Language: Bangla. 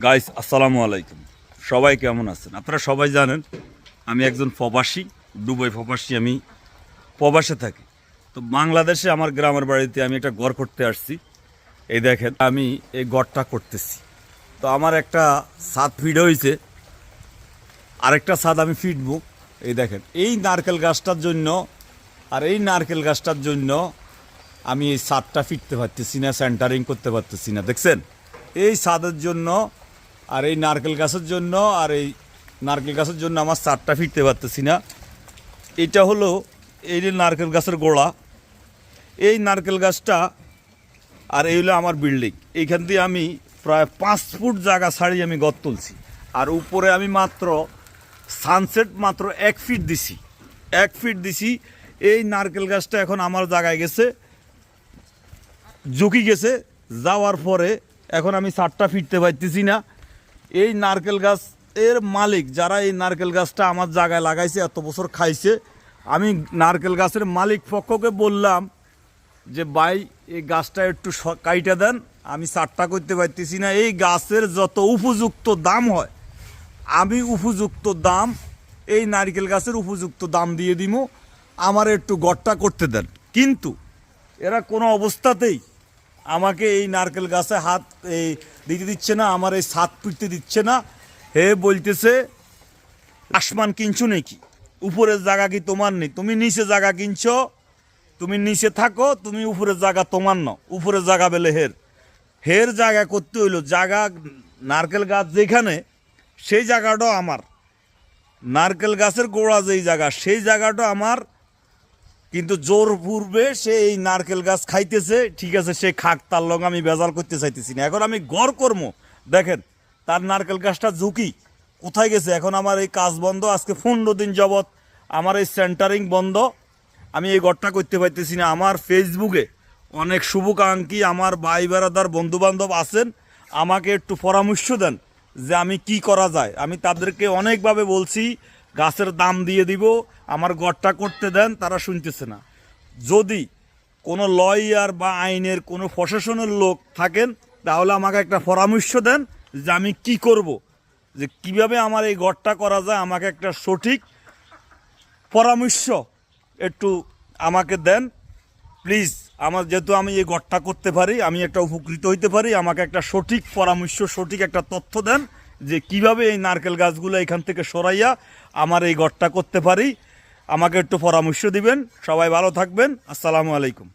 গাইস আসসালামু আলাইকুম। সবাই কেমন আছেন? আপনারা সবাই জানেন আমি একজন প্রবাসী, দুবাই প্রবাসী। আমি প্রবাসে থাকি। তো বাংলাদেশে আমার গ্রামের বাড়িতে আমি একটা ঘর করতে আসছি। এই দেখেন আমি এই ঘরটা করতেছি। তো আমার একটা ছাদ ফিট হয়েছে, আরেকটা ছাদ আমি ফিটবো। এই দেখেন এই নারকেল গাছটার জন্য আর এই নারকেল গাছটার জন্য আমি এই ছাদটা ফিটতে পারতেছি না, সেন্টারিং করতে পারতেছি না। দেখছেন এই ছাদের জন্য আর এই নারকেল গাছের জন্য আর এই নারকেল গাছের জন্য আমার ছাদটা ফিরতে পারতেছি না। এটা হলো এই যে নারকেল গাছের গোড়া, এই নারকেল গাছটা আর এই হলো আমার বিল্ডিং। এইখান দিয়ে আমি প্রায় 5 ফুট জায়গা ছাড়িয়ে আমি ঘর তুলছি। আর উপরে আমি মাত্র সানসেট মাত্র 1 ফিট দিছি, 1 ফিট দিছি। এই নারকেল গাছটা এখন আমার জায়গায় গেছে, ঝুঁকি গেছে। যাওয়ার পরে এখন আমি ছাদটা ফিরতে পারতেছি না। এই নারকেল গাছ এর মালিক যারা এই নারকেল গাছটা আমার জায়গায় লাগাইছে, এত বছর খাইছে, আমি নারকেল গাছের মালিক পক্ষকে বললাম যে ভাই এই গাছটা একটু কাইটা দেন, আমি ছাদটা করতে পারতেছি না। এই গাছের যত উপযুক্ত দাম হয় আমি উপযুক্ত দাম এই নারকেল গাছের উপযুক্ত দাম দিয়ে দিব, আমার একটু গড়টা করতে দেন। কিন্তু এরা কোনো অবস্থাতেই আমাকে এই নারকেল গাছে হাত এই দিতে দিচ্ছে না, আমার এই ছাদ পিটতে দিচ্ছে না। হে বলতেছে আসমান কিনছো নাকি, উপরের জায়গা কি তোমার নেই? তুমি নিচে জায়গা কিনছো, তুমি নিচে থাকো, তুমি উপরের জায়গা তোমার ন, উপরের জায়গা বেলে হের জায়গা করতে হইলো। জায়গা নারকেল গাছ যেখানে সেই জায়গাটাও আমার, নারকেল গাছের গোড়া যেই জায়গা সেই জায়গাটা আমার। কিন্তু জোর পূর্বে সে এই নারকেল গাছ খাইতেছে, ঠিক আছে, সে খাক, তার লঙ্গ আমি বেজাল করতে চাইতেছি না। এখন আমি গড় কর্ম দেখেন তার নারকেল গাছটা ঝুঁকি কোথায় গেছে। এখন আমার এই কাজ বন্ধ, আজকে 15 দিন যাবৎ আমার এই সেন্টারিং বন্ধ, আমি এই গড়টা করতে পারতেছি না। আমার ফেসবুকে অনেক শুভাকাঙ্ক্ষী আমার ভাই বেড়াদার বন্ধুবান্ধব আছেন, আমাকে একটু পরামর্শ দেন যে আমি কি করা যায়। আমি তাদেরকে অনেকভাবে বলছি গাছের দাম দিয়ে দিব, আমার গড়টা করতে দেন, তারা শুনতেছে না। যদি কোনো লয়ার বা আইনের কোনো প্রশাসনের লোক থাকেন তাহলে আমাকে একটা পরামর্শ দেন যে আমি কি করব, যে কিভাবে আমার এই গড়টা করা যায়। আমাকে একটা সঠিক পরামর্শ একটু আমাকে দেন প্লিজ। আমার যেহেতু আমি এই গড়টা করতে পারি, আমি একটা উপকৃত হইতে পারি, আমাকে একটা সঠিক পরামর্শ, সঠিক একটা তথ্য দেন যে কিভাবে এই নারকেল গাছগুলো এখান থেকে সরাইয়া আমার এই গড়টা করতে পারি। আমাকে একটু পরামর্শ দিবেন। সবাই ভালো থাকবেন। আসসালামু আলাইকুম।